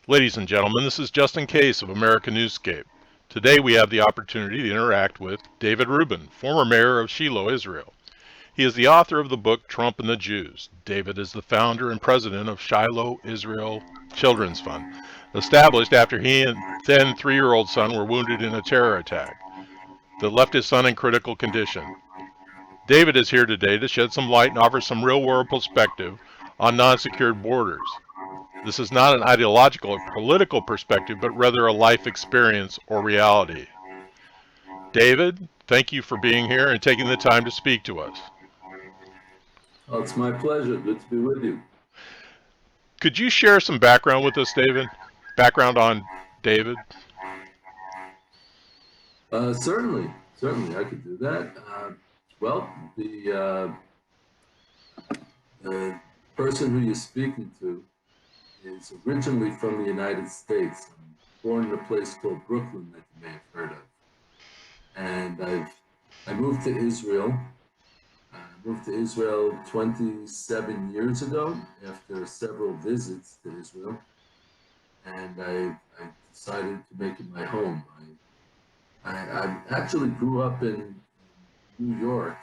Ladies and gentlemen, this is Justin Case of American Newscape. Today we have the opportunity to interact with David Rubin, former mayor of Shiloh, Israel. He is the author of the book Trump and the Jews. David is the founder and president of Shiloh Israel Children's Fund, established after he and then 3-year-old son were wounded in a terror attack that left his son in critical condition. David is here today to shed some light and offer some real world perspective on non secured borders. This is not an ideological or political perspective, but rather a life experience or reality. David, thank you for being here and taking the time to speak to us. Oh, it's my pleasure. Good to be with you. Could you share some background with us, David? Background on David? Certainly, I could do that. Well, the person who you're speaking to is originally from the United States. I'm born in a place called Brooklyn that you may have heard of, and I moved to Israel. I moved to Israel 27 years ago after several visits to Israel, and I decided to make it my home. I actually grew up in New York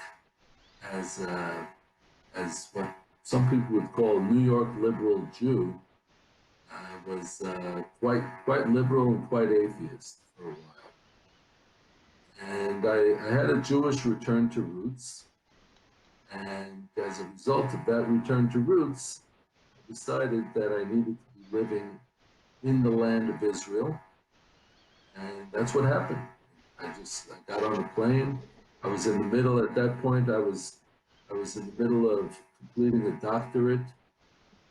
as as what some people would call New York liberal Jew. I was quite liberal and quite atheist for a while, and I had a Jewish return to roots. And as a result of that return to roots, I decided that I needed to be living in the land of Israel, and that's what happened. I got on a plane. I was in the middle at that point. I was in the middle of completing a doctorate,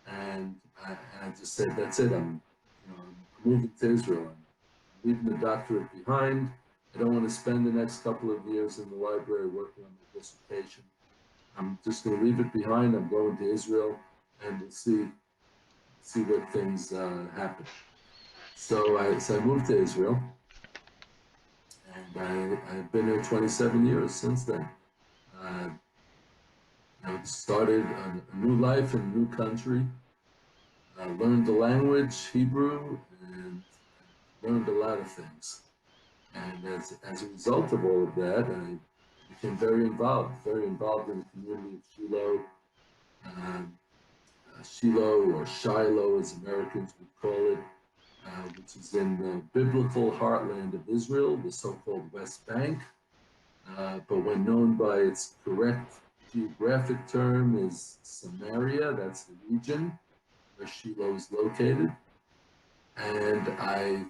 and I just said, "That's it. I'm moving to Israel. I'm leaving the doctorate behind. I don't want to spend the next couple of years in the library working on my dissertation. I'm just going to leave it behind. I'm going to Israel, and we'll see what things happen." So I moved to Israel, and I've been here 27 years since then. Uh, I started a new life in a new country. I learned the language, Hebrew, and learned a lot of things. And as a result of all of that, I became very involved in the community of Shiloh, um, Shiloh or Shiloh, as Americans would call it, which is in the biblical heartland of Israel, the so-called West Bank. But when known by its correct geographic term is Samaria, that's the region where Shiloh is located. And I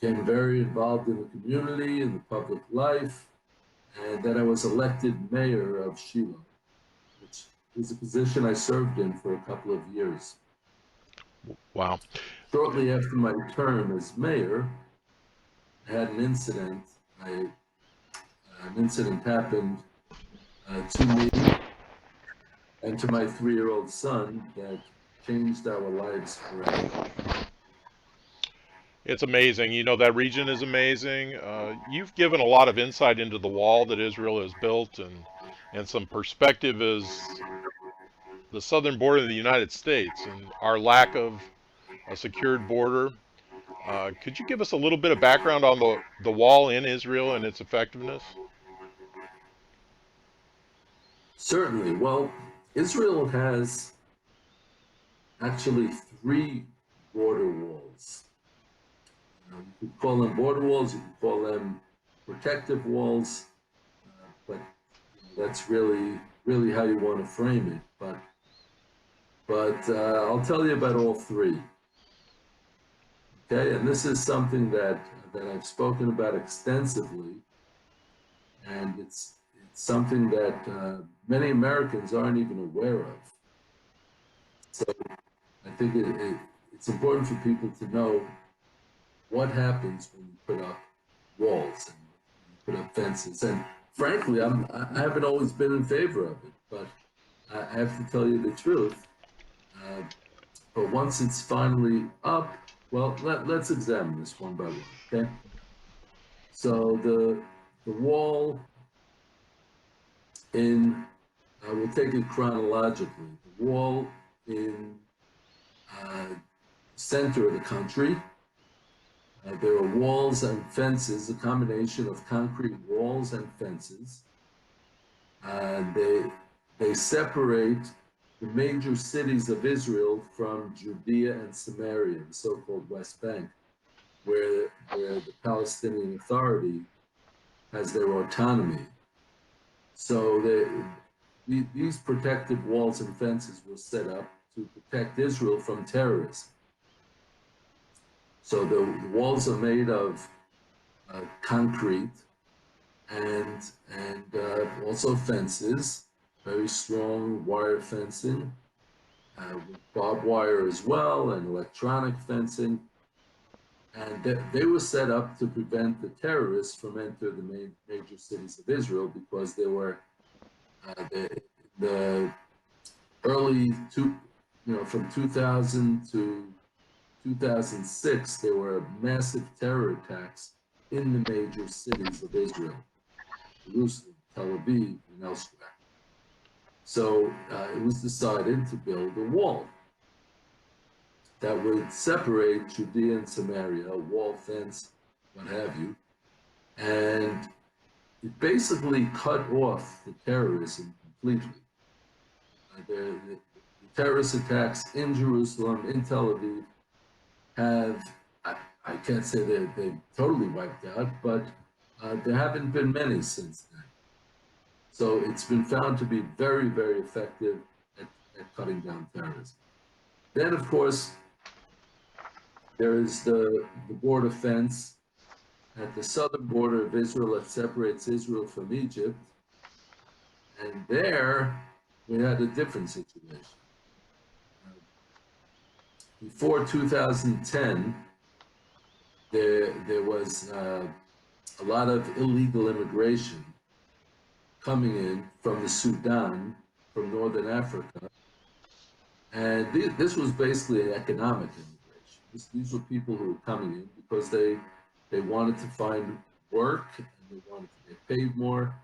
became very involved in the community, in the public life, and then I was elected mayor of Shiloh, which is a position I served in for a couple of years. Wow. Shortly after my term as mayor, I had an incident. I, an incident happened to me and to my 3-year-old son that changed our lives forever. It's amazing. You know, that region is amazing. You've given a lot of insight into the wall that Israel has built and some perspective as the southern border of the United States and our lack of a secured border. Could you give us a little bit of background on the wall in Israel and its effectiveness? Certainly. Well, Israel has actually three border walls. You could call them border walls, you could call them protective walls, but that's really how you want to frame it. But I'll tell you about all three. Okay, and this is something that I've spoken about extensively, and it's something that many Americans aren't even aware of. So I think it's important for people to know what happens when you put up walls and you put up fences. And frankly, I haven't always been in favor of it, but I have to tell you the truth. Uh, but once it's finally up, well, let's examine this one by one. Okay. So the wall in we'll take it chronologically. The wall in uh, center of the country. There are walls and fences, a combination of concrete walls and fences. They separate the major cities of Israel from Judea and Samaria, the so-called West Bank, where the Palestinian Authority has their autonomy. So these protective walls and fences were set up to protect Israel from terrorism. So the walls are made of concrete and also fences, very strong wire fencing, with barbed wire as well, and electronic fencing. And they were set up to prevent the terrorists from entering the major cities of Israel, because they were the early from 2000 to 2006, there were massive terror attacks in the major cities of Israel, Jerusalem, Tel Aviv, and elsewhere. So it was decided to build a wall that would separate Judea and Samaria, a wall, fence, what have you, and it basically cut off the terrorism completely. The terrorist attacks in Jerusalem, in Tel Aviv, have, I can't say that they've totally wiped out, but there haven't been many since then. So it's been found to be very, very effective at cutting down terrorism. Then, of course, there is the border fence at the southern border of Israel that separates Israel from Egypt. And there, we had a different situation. Before 2010, there was a lot of illegal immigration coming in from the Sudan, from Northern Africa. And this was basically an economic immigration. These were people who were coming in because they wanted to find work and they wanted to get paid more.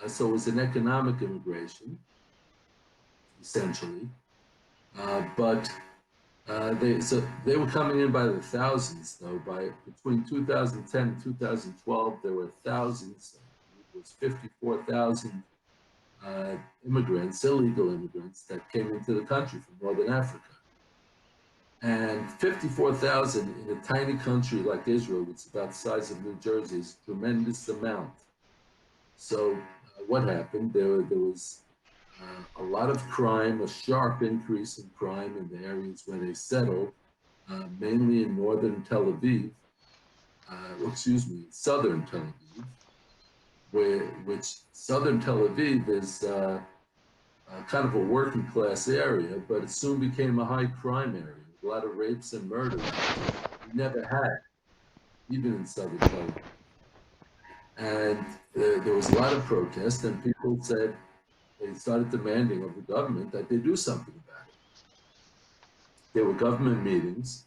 So it was an economic immigration, essentially. But they were coming in by the thousands, though. Between 2010 and 2012, there were thousands. It was 54,000 immigrants, illegal immigrants, that came into the country from Northern Africa. And 54,000 in a tiny country like Israel, which is about the size of New Jersey, is a tremendous amount. So what happened? There was a lot of crime, a sharp increase in crime in the areas where they settled, mainly in northern Tel Aviv, southern Tel Aviv, which southern Tel Aviv is kind of a working class area, but it soon became a high crime area, a lot of rapes and murders we never had, even in southern Tel Aviv. And there was a lot of protest, and people said, they started demanding of the government that they do something about it. There were government meetings,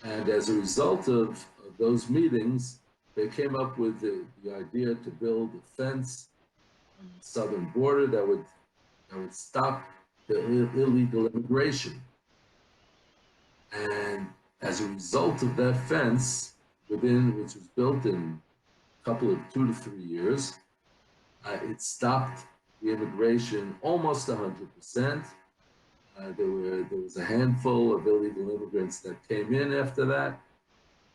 and as a result of those meetings, they came up with the idea to build a fence on the southern border that would stop the illegal immigration. And as a result of that fence, which was built in a couple of 2 to 3 years, it stopped the immigration almost 100%. There was a handful of illegal immigrants that came in after that.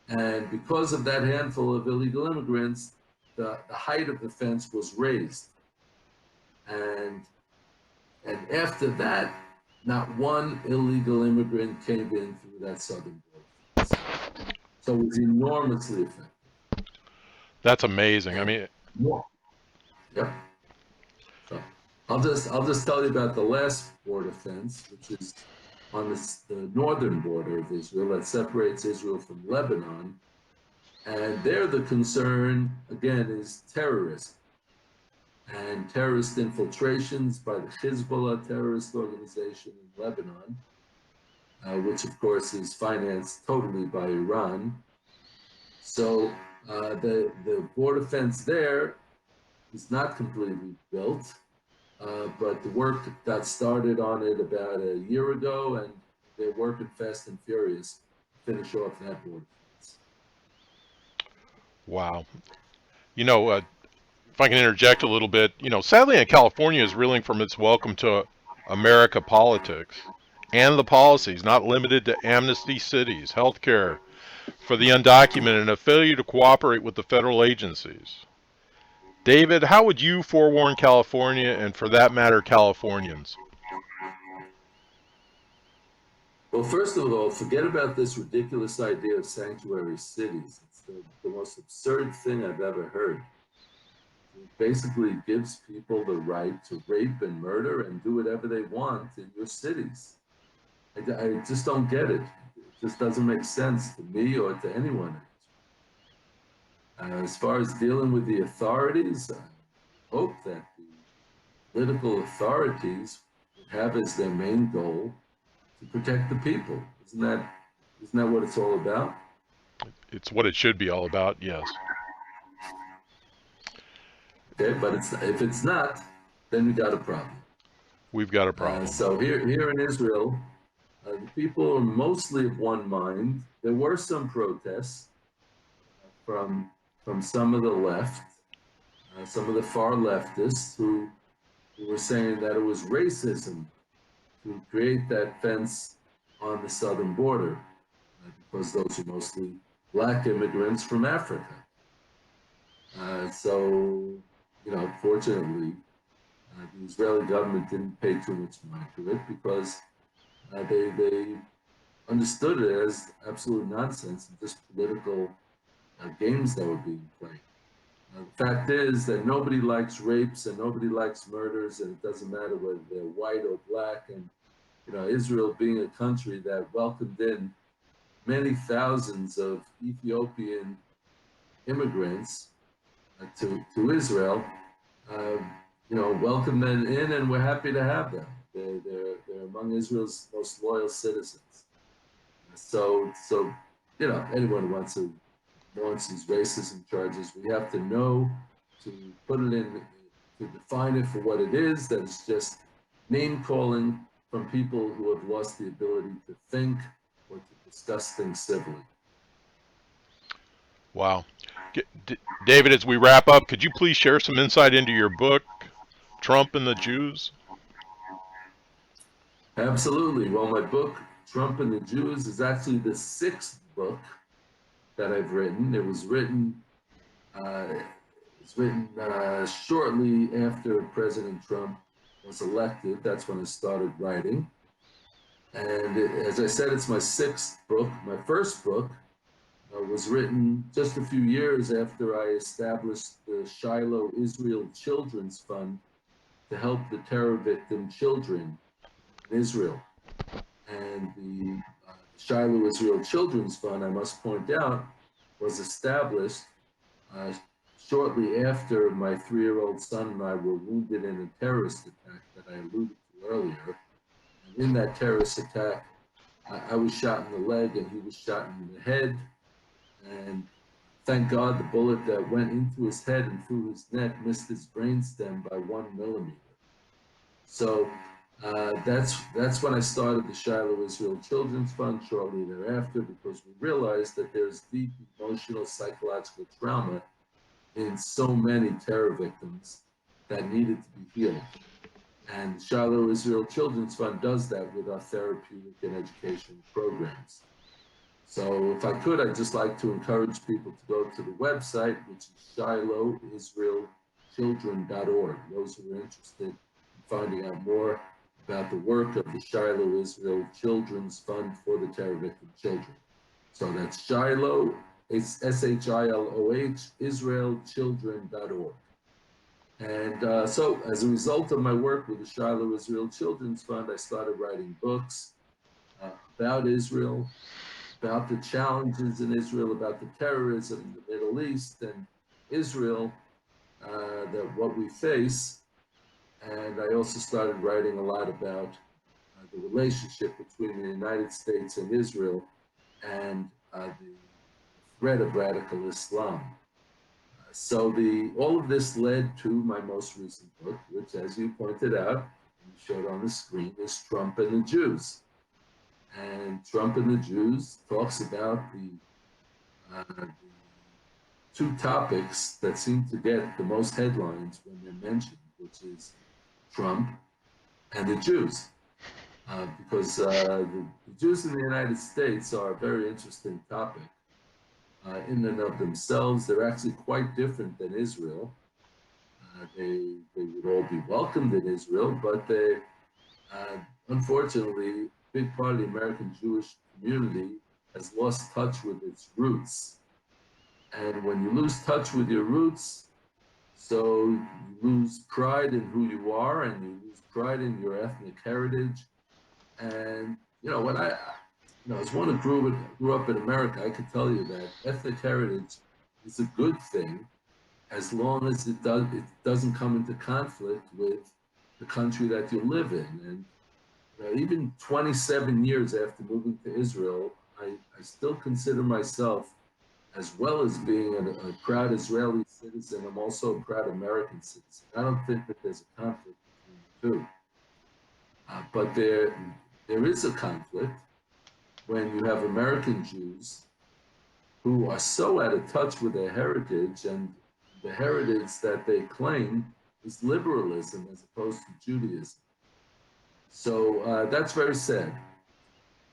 And because of that handful of illegal immigrants, the height of the fence was raised. And after that, not one illegal immigrant came in through that southern border. So it was enormously effective. That's amazing. I mean, yeah. So I'll just tell you about the last border fence, which is on the northern border of Israel that separates Israel from Lebanon. And there the concern, again, is terrorism and terrorist infiltrations by the Hezbollah terrorist organization in Lebanon, which of course is financed totally by Iran. So the border fence there is not completely built, but the work got started on it about a year ago, and they're working fast and furious to finish off that border fence. Wow. You know, if I can interject a little bit, sadly, California is reeling from its welcome to America politics and the policies, not limited to amnesty cities, healthcare for the undocumented, and a failure to cooperate with the federal agencies. David, how would you forewarn California and, for that matter, Californians? Well, first of all, forget about this ridiculous idea of sanctuary cities. It's the most absurd thing I've ever heard. It basically gives people the right to rape and murder and do whatever they want in your cities. I just don't get it. It just doesn't make sense to me or to anyone. As far as dealing with the authorities, I hope that the political authorities would have as their main goal to protect the people. Isn't that what it's all about? It's what it should be all about, yes. Okay, but if it's not, then we got a problem. We've got a problem. So here in Israel, the people are mostly of one mind. There were some protests from some of the left, some of the far leftists who were saying that it was racism to create that fence on the southern border, because those are mostly black immigrants from Africa. So, fortunately, the Israeli government didn't pay too much mind to it because they understood it as absolute nonsense and just political games that were being played. The fact is that nobody likes rapes and nobody likes murders, and it doesn't matter whether they're white or black. And Israel being a country that welcomed in many thousands of Ethiopian immigrants to Israel, welcome them in, and we're happy to have them. They're among Israel's most loyal citizens. So anyone who wants to launch these racism charges, we have to know to put it in, to define it for what it is. That is just name calling from people who have lost the ability to think or to discuss things civilly. Wow. David, as we wrap up, could you please share some insight into your book, Trump and the Jews? Absolutely. Well, my book, Trump and the Jews, is actually the 6th book that I've written. It was written shortly after President Trump was elected. That's when I started writing. And as I said, it's my 6th book. My first book was written just a few years after I established the Shiloh Israel Children's Fund to help the terror victim children in Israel. And the Shiloh Israel Children's Fund, I must point out, was established shortly after my 3-year-old son and I were wounded in a terrorist attack that I alluded to earlier. And in that terrorist attack, I was shot in the leg and he was shot in the head. And thank God the bullet that went into his head and through his neck missed his brainstem by 1 millimeter. So that's when I started the Shiloh Israel Children's Fund shortly thereafter, because we realized that there's deep emotional, psychological trauma in so many terror victims that needed to be healed. And the Shiloh Israel Children's Fund does that with our therapeutic and educational programs. So if I could, I'd just like to encourage people to go to the website, which is shilohisraelchildren.org. Those who are interested in finding out more about the work of the Shiloh Israel Children's Fund for the Terror Victim Children. So that's Shiloh, it's SHILOH, israelchildren.org. And so as a result of my work with the Shiloh Israel Children's Fund, I started writing books about Israel, about the challenges in Israel, about the terrorism in the Middle East and Israel, what we face. And I also started writing a lot about the relationship between the United States and Israel and the threat of radical Islam. So all of this led to my most recent book, which, as you pointed out, and you showed on the screen, is Trump and the Jews. And Trump and the Jews talks about the two topics that seem to get the most headlines when they're mentioned, which is Trump and the Jews. Because the Jews in the United States are a very interesting topic in and of themselves. They're actually quite different than Israel. They would all be welcomed in Israel, but they, unfortunately, a big part of the American Jewish community has lost touch with its roots. And when you lose touch with your roots, so you lose pride in who you are and you lose pride in your ethnic heritage. And, when as one who grew up in America, I can tell you that ethnic heritage is a good thing as long as it doesn't come into conflict with the country that you live in. And even 27 years after moving to Israel, I still consider myself, as well as being a proud Israeli citizen, I'm also a proud American citizen. I don't think that there's a conflict between the two. But there is a conflict when you have American Jews who are so out of touch with their heritage, and the heritage that they claim is liberalism as opposed to Judaism. So that's very sad.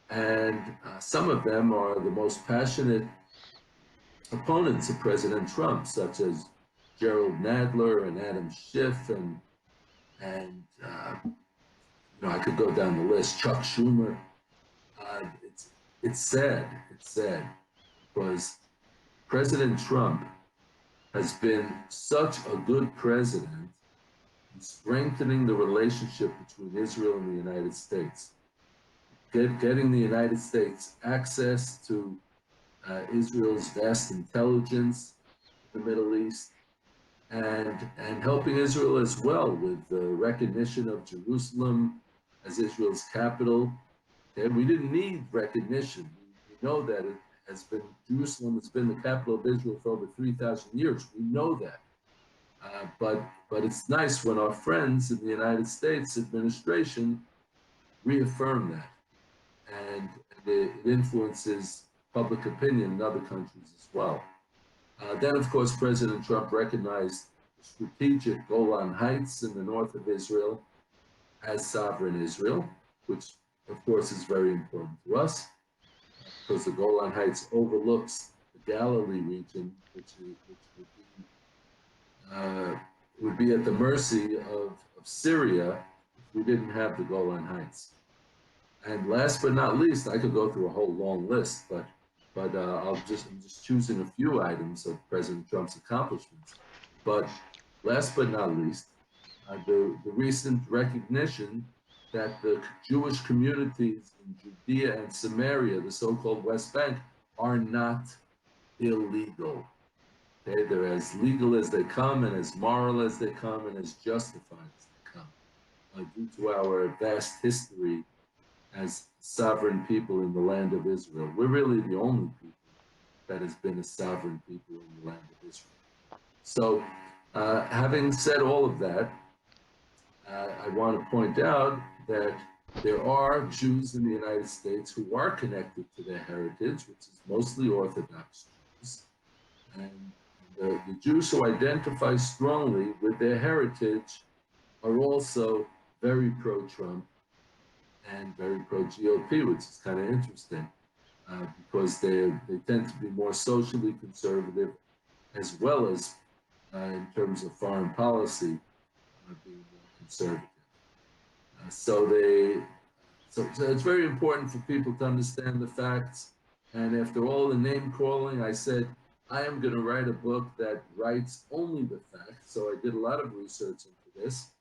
And some of them are the most passionate opponents of President Trump, such as Gerald Nadler and Adam Schiff, and I could go down the list. Chuck Schumer. It's sad. It's sad because President Trump has been such a good president in strengthening the relationship between Israel and the United States, getting the United States access to Israel's vast intelligence in the Middle East, and helping Israel as well with the recognition of Jerusalem as Israel's capital. And we didn't need recognition. We know that Jerusalem has been the capital of Israel for over 3,000 years. We know that. But it's nice when our friends in the United States administration reaffirm that. And it influences public opinion in other countries as well. Then, of course, President Trump recognized the strategic Golan Heights in the north of Israel as sovereign Israel, which, of course, is very important to us because the Golan Heights overlooks the Galilee region, which would be at the mercy of Syria if we didn't have the Golan Heights. And last but not least, I could go through a whole long list, but I'm just choosing a few items of President Trump's accomplishments. But last but not least, the recent recognition that the Jewish communities in Judea and Samaria, the so-called West Bank, are not illegal. Okay? They're as legal as they come, and as moral as they come, and as justified as they come, due to our vast history as sovereign people in the land of Israel. We're really the only people that has been a sovereign people in the land of Israel. So, having said all of that, I want to point out that there are Jews in the United States who are connected to their heritage, which is mostly Orthodox Jews. And the Jews who identify strongly with their heritage are also very pro-Trump and very pro-GOP, which is kind of interesting because they tend to be more socially conservative, as well as in terms of foreign policy, being more conservative. So it's very important for people to understand the facts. And after all the name calling, I said, I am going to write a book that writes only the facts. So I did a lot of research into this.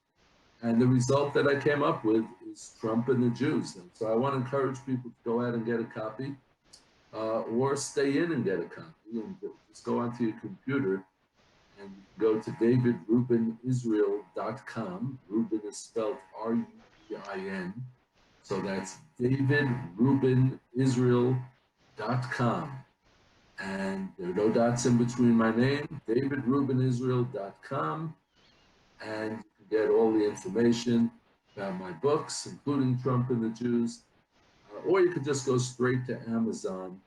And the result that I came up with is Trump and the Jews. And so I want to encourage people to go out and get a copy or stay in and get a copy. And just go onto your computer and go to davidrubinisrael.com. Rubin is spelled R-U-B-I-N. So that's davidrubinisrael.com. And there are no dots in between my name, davidrubinisrael.com. And you can get all the information about my books, including Trump and the Jews, or you could just go straight to Amazon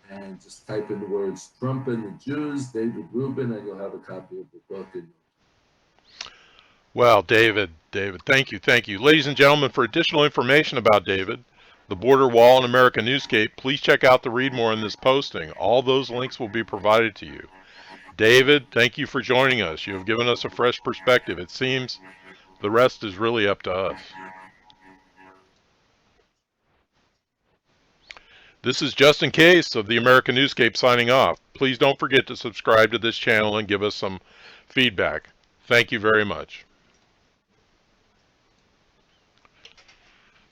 and just type in the words Trump and the Jews, David Rubin, and you'll have a copy of the book. Well, David, thank you. Ladies and gentlemen, for additional information about David, the border wall, and American Newscape, please check out the Read More in this posting. All those links will be provided to you. David, thank you for joining us. You have given us a fresh perspective. It seems the rest is really up to us. This is Just in Case of the American Newscape signing off. Please don't forget to subscribe to this channel and give us some feedback. Thank you very much.